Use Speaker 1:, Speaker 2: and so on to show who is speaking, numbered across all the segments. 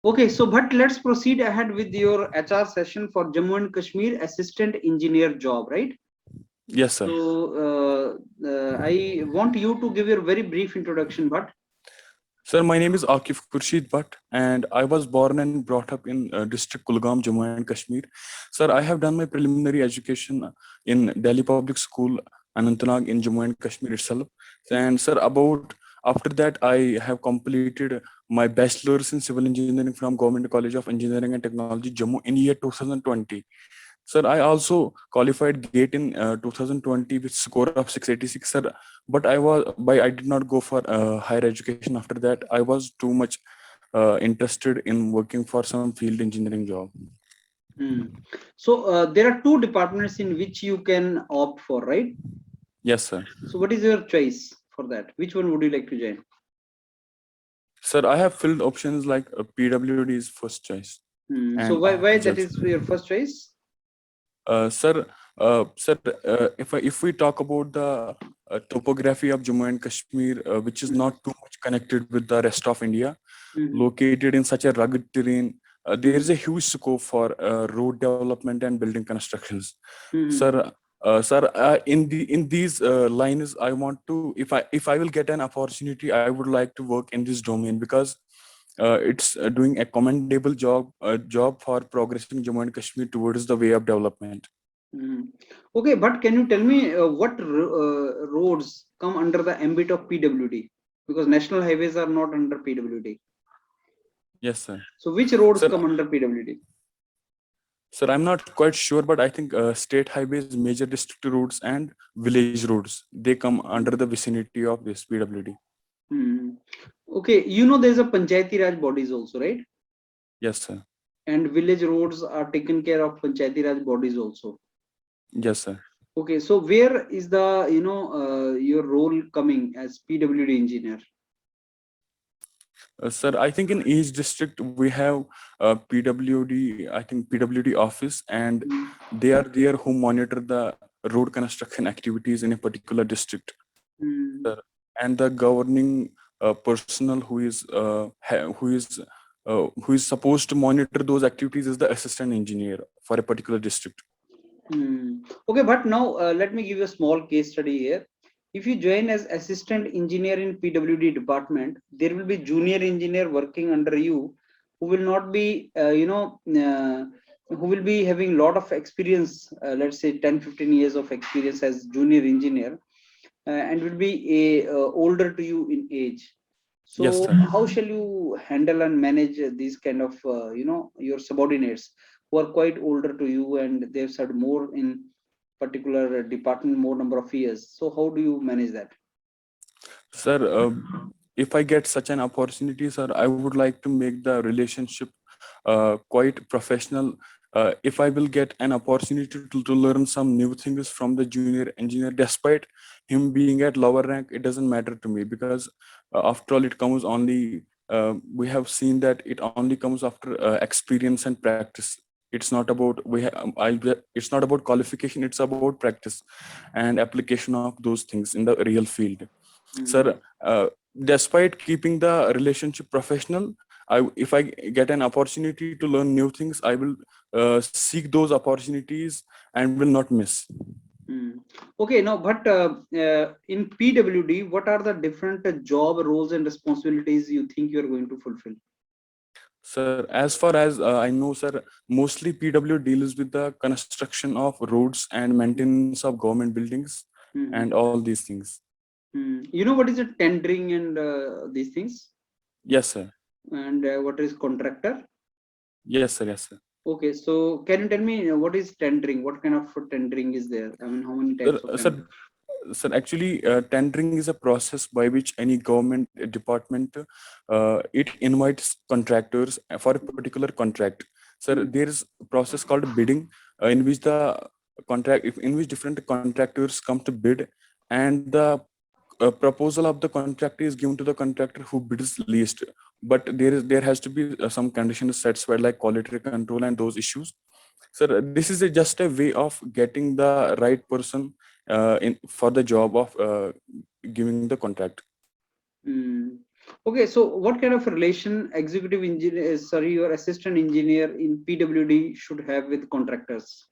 Speaker 1: Okay, so but let's proceed ahead with your HR session for Jammu and Kashmir assistant engineer job, right?
Speaker 2: Yes, sir.
Speaker 1: So I want you to give your very brief introduction, but
Speaker 2: Sir, my name is Akif Khurshid Bhatt, and I was born and brought up in district Kulgam, Jammu and Kashmir. Sir, I have done my preliminary education in Delhi Public School, Anantnag in Jammu and Kashmir itself. And sir, about after that, I have completed my bachelor's in civil engineering from Government College of Engineering and Technology, Jammu in year 2020. Sir, I also qualified GATE in 2020 with score of 686, sir. But I did not go for higher education after that. I was too much interested in working for some field engineering job.
Speaker 1: hmm. So there are two departments in which you can opt for, right?
Speaker 2: Yes, sir.
Speaker 1: So what is your choice for that? Which one would you like to join?
Speaker 2: Sir, I have filled options like PWD is first choice
Speaker 1: Hmm. So
Speaker 2: and
Speaker 1: why that
Speaker 2: Jal.
Speaker 1: is your first choice?
Speaker 2: Sir, if we talk about the topography of Jammu and Kashmir, which is not too much connected with the rest of India,
Speaker 1: Hmm.
Speaker 2: located in such a rugged terrain, there
Speaker 1: Hmm.
Speaker 2: is a huge scope for road development and building constructions.
Speaker 1: Hmm.
Speaker 2: Sir, in these lines, I want to, if I will get an opportunity, I would like to work in this domain because it's doing a commendable job for progressing Jammu and Kashmir towards the way of development.
Speaker 1: Hmm. Okay, but can you tell me what roads come under the ambit of PWD? Because national highways are not under PWD.
Speaker 2: Yes, sir.
Speaker 1: So which roads
Speaker 2: Sir,
Speaker 1: come under PWD?
Speaker 2: sir, I'm not quite sure, but I think state highways, major district roads, and village roads they come under the vicinity of this PWD.
Speaker 1: Hmm. Okay, you know there's a Panchayati Raj bodies also, right?
Speaker 2: Yes, sir.
Speaker 1: And village roads are taken care of Panchayati Raj bodies also.
Speaker 2: Yes, sir.
Speaker 1: Okay, so where is the your role coming as PWD engineer?
Speaker 2: Sir, I think in each district we have PWD, I think PWD office, and
Speaker 1: Hmm.
Speaker 2: they are there who monitor the road construction activities in a particular district.
Speaker 1: Hmm.
Speaker 2: Sir. And the governing personnel who is supposed to monitor those activities is the assistant engineer for a particular district.
Speaker 1: Hmm. Okay, but now let me give you a small case study here. If you join as assistant engineer in PWD department, there will be junior engineer working under you who will not be, who will be having lot of experience, let's say 10-15 years of experience as junior engineer, and will be older to you in age.
Speaker 2: Yes,
Speaker 1: So
Speaker 2: sir.
Speaker 1: how shall you handle and manage these kind of your subordinates who are quite older to you and they've served more in particular department more number of years? So how do you manage that?
Speaker 2: Sir, if I get such an opportunity, sir, I would like to make the relationship quite professional. If I will get an opportunity to learn some new things from the junior engineer, despite him being at lower rank, it doesn't matter to me because after all, it comes only. We have seen that it only comes after experience and practice. It's not about it's not about qualification. It's about practice and application of those things in the real field.
Speaker 1: Hmm.
Speaker 2: Sir, despite keeping the relationship professional, if I get an opportunity to learn new things, I will seek those opportunities and will not miss.
Speaker 1: Hmm. Okay, now, but in PWD, what are the different job roles and responsibilities you think you are going to fulfill?
Speaker 2: Sir, as far as I know, sir, mostly PW deals with the construction of roads and maintenance of government buildings and
Speaker 1: Hmm.
Speaker 2: all these things.
Speaker 1: Hmm. You know what is a tendering and these things?
Speaker 2: Yes, sir.
Speaker 1: And what is contractor?
Speaker 2: Yes, sir. Yes, sir.
Speaker 1: Okay, so can you tell me what is tendering? What kind of tendering is there? I mean, how many
Speaker 2: Sir,
Speaker 1: types of
Speaker 2: sir,
Speaker 1: tender?
Speaker 2: sir, actually, tendering is a process by which any government department it invites contractors for a particular contract. Sir,
Speaker 1: Hmm.
Speaker 2: there is a process called bidding, in which in which different contractors come to bid, and the proposal of the contractor is given to the contractor who bids least. But there has to be some conditions satisfied like quality control and those issues. Sir, this is just a way of getting the right person in for the job of giving the contract.
Speaker 1: Hmm. Okay, so what kind of relation executive engineer, sorry, your assistant engineer in PWD should have with contractors?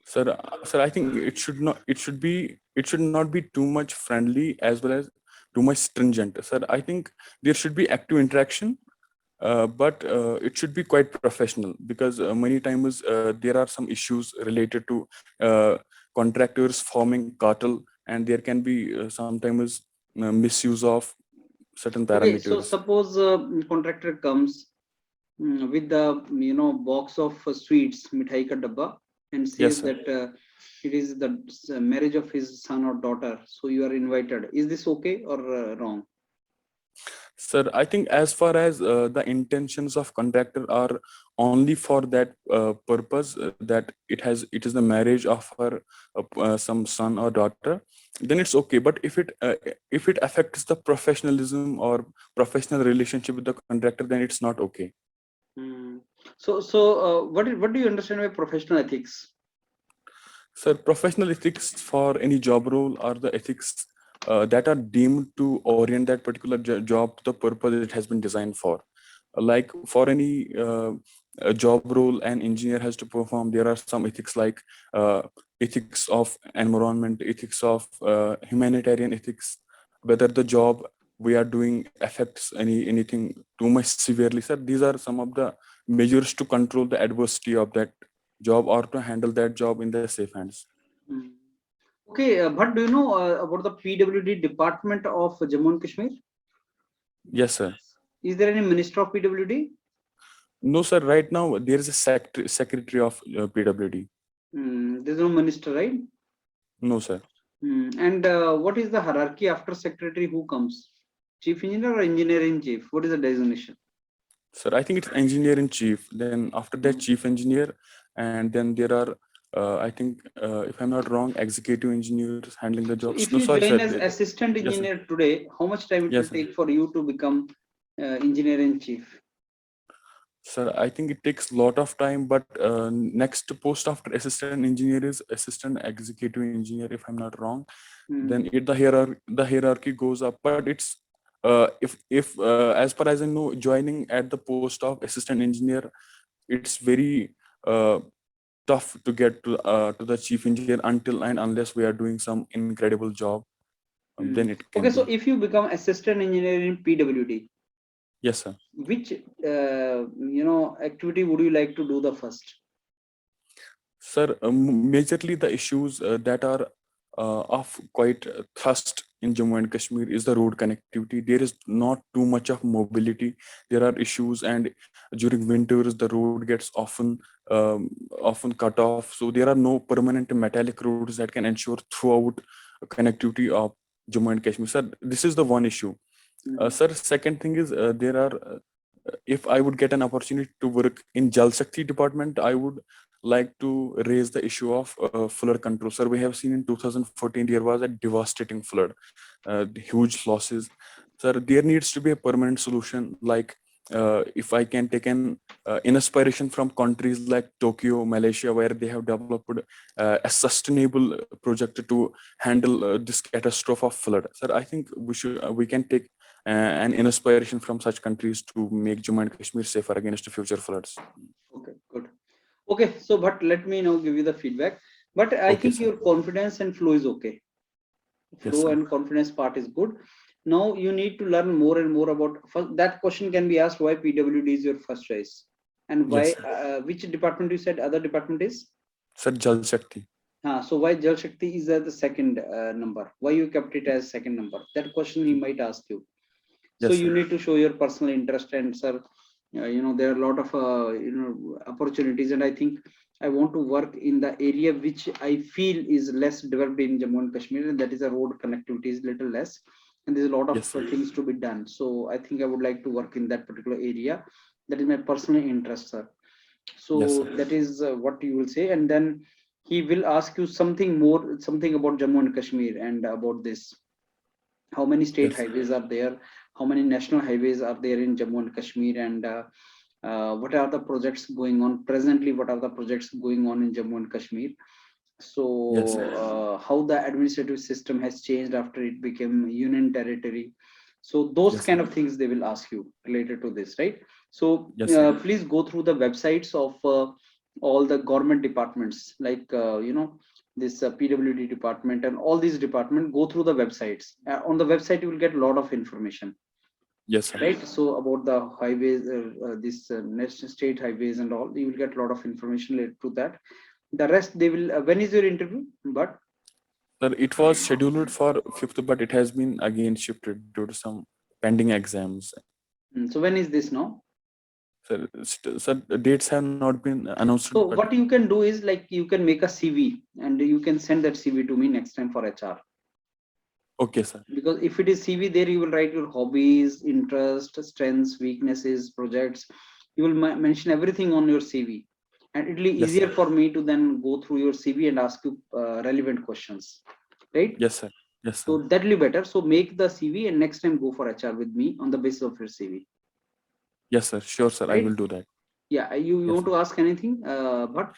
Speaker 2: Sir, I think it should not be too much friendly as well as too much stringent. Sir, I think there should be active interaction, but it should be quite professional because many times there are some issues related to uh, contractors forming cartel, and there can be sometimes misuse of certain
Speaker 1: Okay, so
Speaker 2: parameters.
Speaker 1: suppose contractor comes with the box of sweets, mithai ka dabba, and
Speaker 2: Yes,
Speaker 1: says
Speaker 2: sir.
Speaker 1: that it is the marriage of his son or daughter, so you are invited. Is this okay or wrong?
Speaker 2: Sir, I think as far as the intentions of contractor are only for that purpose, that it is the marriage of her some son or daughter, then it's okay. But if it affects the professionalism or professional relationship with the contractor, then it's not okay.
Speaker 1: Hmm. So what do you understand by professional ethics?
Speaker 2: Sir, professional ethics for any job role are the ethics that are deemed to orient that particular job to the purpose it has been designed for. Like for any a job role an engineer has to perform, there are some ethics like uh, ethics of environment, ethics of humanitarian ethics, whether the job we are doing affects anything too much severely. Sir, these are some of the measures to control the adversity of that job or to handle that job in the safe hands.
Speaker 1: Hmm. Okay, but do you know about the PWD department of Jammu and Kashmir?
Speaker 2: Yes, sir.
Speaker 1: Is there any minister of PWD?
Speaker 2: No, sir. Right now, there is a secretary of PWD.
Speaker 1: There's no minister, right?
Speaker 2: No, sir.
Speaker 1: And what is the hierarchy after secretary? Who comes? Chief engineer or engineer in chief? What is the designation?
Speaker 2: Sir, I think it's engineer in chief. Then after that,
Speaker 1: Hmm.
Speaker 2: chief engineer, and then there are, I think, if I'm not wrong, executive engineers handling the
Speaker 1: So
Speaker 2: jobs.
Speaker 1: if
Speaker 2: No,
Speaker 1: you
Speaker 2: sorry, sir.
Speaker 1: join as assistant
Speaker 2: Yes, sir.
Speaker 1: engineer today, how much time it will
Speaker 2: Yes, sir.
Speaker 1: take for you to become engineer in chief?
Speaker 2: Sir, I think it takes a lot of time, but next post after assistant engineer is assistant executive engineer, if I'm not wrong. Then
Speaker 1: Hmm.
Speaker 2: the hierarchy goes up, but it's if as far as I know, joining at the post of assistant engineer, it's very uh, tough to get to the chief engineer until and unless we are doing some incredible job.
Speaker 1: Hmm.
Speaker 2: Then it can
Speaker 1: Okay, so
Speaker 2: be.
Speaker 1: if you become assistant engineer in PWD,
Speaker 2: Yes, sir.
Speaker 1: which activity would you like to do the first?
Speaker 2: Sir, majorly the issues that are of quite thrust in Jammu and Kashmir is the road connectivity. There is not too much of mobility. There are issues, and during winters the road gets often cut off. So there are no permanent metallic roads that can ensure throughout connectivity of Jammu and Kashmir. Sir, this is the one issue.
Speaker 1: Hmm.
Speaker 2: Sir, second thing is there are if I would get an opportunity to work in Jal Shakti department, I would like to raise the issue of flood control. Sir, we have seen in 2014 there was a devastating flood, huge losses. Sir, there needs to be a permanent solution. Like if I can take an inspiration from countries like Tokyo, Malaysia, where they have developed a sustainable project to handle this catastrophe of flood. Sir, I think we can take an inspiration from such countries to make Jammu and Kashmir safer against future floods.
Speaker 1: Okay, good. Okay, so but let me now give you the feedback. But I
Speaker 2: Okay,
Speaker 1: think
Speaker 2: sir.
Speaker 1: your confidence and flow is okay.
Speaker 2: Yes,
Speaker 1: Flow
Speaker 2: sir.
Speaker 1: and confidence part is good. Now you need to learn more and more about first, that question can be asked why PWD is your first choice and why
Speaker 2: Yes, sir.
Speaker 1: which department you said other department is.
Speaker 2: Sir, Jal Shakti.
Speaker 1: So why Jal Shakti is at the second number? Why you kept it as second number? That question he might ask you. So
Speaker 2: Yes,
Speaker 1: you
Speaker 2: sir.
Speaker 1: need to show your personal interest and sir, there are a lot of opportunities, and I think I want to work in the area which I feel is less developed in Jammu and Kashmir, and that is the road connectivity is little less, and there's a lot of
Speaker 2: Yes, sir.
Speaker 1: things to be done. So I think I would like to work in that particular area. That is my personal interest, sir.
Speaker 2: Yes,
Speaker 1: So
Speaker 2: sir.
Speaker 1: that is what you will say, and then he will ask you something more, something about Jammu and Kashmir and about this. How many state
Speaker 2: Yes, sir.
Speaker 1: highways are there? How many national highways are there in Jammu and Kashmir? And what are the projects going on presently? What are the projects going on in Jammu and Kashmir? So
Speaker 2: Yes, sir.
Speaker 1: how the administrative system has changed after it became union territory? So those
Speaker 2: Yes,
Speaker 1: kind
Speaker 2: sir.
Speaker 1: of things they will ask you related to this, right? So
Speaker 2: Yes, sir.
Speaker 1: please go through the websites of all the government departments, like this PWD department and all these departments. Go through the websites. On the website, you will get a lot of information,
Speaker 2: Yes, sir.
Speaker 1: right? So about the highways, this national state highways and all, you will get a lot of information related to that. The rest they will. When is your interview? But
Speaker 2: Sir, it was scheduled for 5th, but it has been again shifted due to some pending exams.
Speaker 1: so when is this now?
Speaker 2: Sir, the dates have not been announced,
Speaker 1: So
Speaker 2: but
Speaker 1: what you can do is, like, you can make a CV and you can send that CV to me next time for HR.
Speaker 2: okay, sir.
Speaker 1: Because if it is CV, there you will write your hobbies, interests, strengths, weaknesses, projects. You will mention everything on your CV, and it will be
Speaker 2: Yes,
Speaker 1: easier
Speaker 2: sir.
Speaker 1: for me to then go through your CV and ask you relevant questions, right?
Speaker 2: Yes, sir. Yes,
Speaker 1: So
Speaker 2: sir.
Speaker 1: that will be better. So make the CV and next time go for HR with me on the basis of your CV,
Speaker 2: Yes, sir. Sure, sir. I will
Speaker 1: right?
Speaker 2: do that.
Speaker 1: Yeah, you
Speaker 2: Yes,
Speaker 1: want
Speaker 2: sir.
Speaker 1: to ask anything? But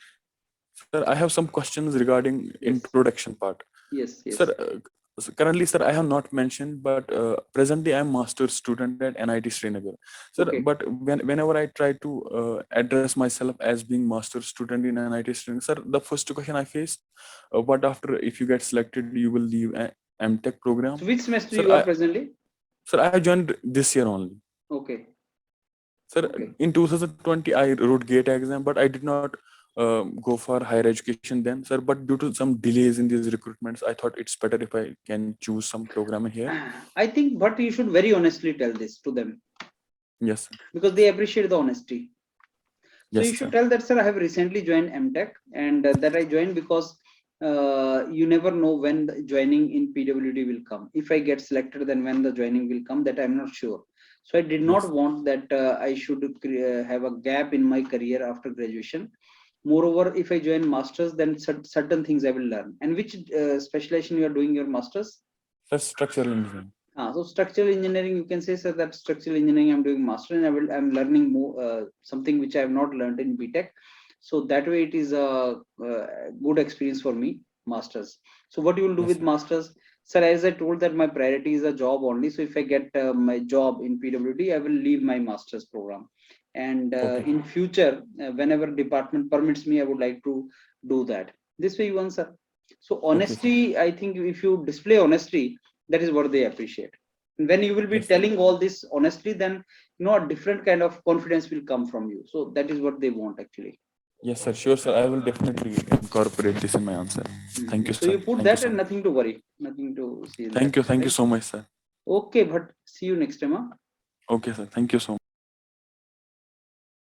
Speaker 2: Sir, I have some questions regarding
Speaker 1: yes,
Speaker 2: introduction part.
Speaker 1: yes,
Speaker 2: Sir,
Speaker 1: yes.
Speaker 2: currently, sir, I have not mentioned, but presently I am master's student at NIT Srinagar. Sir,
Speaker 1: Okay.
Speaker 2: but whenever I try to address myself as being master's student in NIT Srinagar, sir, the first question I faced, what after if you get selected, you will leave a MTech program.
Speaker 1: So which semester
Speaker 2: Sir,
Speaker 1: you are presently?
Speaker 2: I have joined this year only.
Speaker 1: Okay.
Speaker 2: Sir,
Speaker 1: Okay.
Speaker 2: in 2020, I wrote GATE exam, but I did not go for higher education then, sir. But due to some delays in these recruitments, I thought it's better if I can choose some program here.
Speaker 1: I think, but you should very honestly tell this to them
Speaker 2: Yes, sir.
Speaker 1: because they appreciate the honesty. So
Speaker 2: Yes,
Speaker 1: you should
Speaker 2: sir.
Speaker 1: tell that, sir, I have recently joined MTech, and that I joined because you never know when the joining in PWD will come. If I get selected, then when the joining will come, that I'm not sure. So I did
Speaker 2: Yes,
Speaker 1: not
Speaker 2: sir.
Speaker 1: want that I should have a gap in my career after graduation. Moreover, if I join masters, then certain things I will learn. And which specialization you are doing your masters?
Speaker 2: Sir, structural engineering.
Speaker 1: So structural engineering, you can say, sir, that structural engineering I'm doing master, and I'm learning more something which I have not learned in BTech. So that way it is a good experience for me, masters. So what you will do
Speaker 2: Yes,
Speaker 1: with
Speaker 2: sir.
Speaker 1: masters, sir? As I told that my priority is a job only. So if I get my job in PWD, I will leave my masters program. And
Speaker 2: Okay.
Speaker 1: in future, whenever department permits me, I would like to do that. This way you answer. So
Speaker 2: Okay, sir.
Speaker 1: honesty, I think if you display honesty, that is what they appreciate. And when you will be
Speaker 2: Yes, sir.
Speaker 1: telling all this honestly, then a different kind of confidence will come from you. So that is what they want actually.
Speaker 2: Yes, sir. Sure, sir. I will definitely incorporate this in my answer. Thank you,
Speaker 1: So
Speaker 2: sir.
Speaker 1: you put
Speaker 2: Thank you
Speaker 1: that
Speaker 2: so
Speaker 1: and
Speaker 2: much.
Speaker 1: nothing to worry, nothing to see in that,
Speaker 2: Thank you. Thank you
Speaker 1: right?
Speaker 2: so much, sir.
Speaker 1: Okay, but see you next time. Huh?
Speaker 2: Okay, sir. Thank you so much.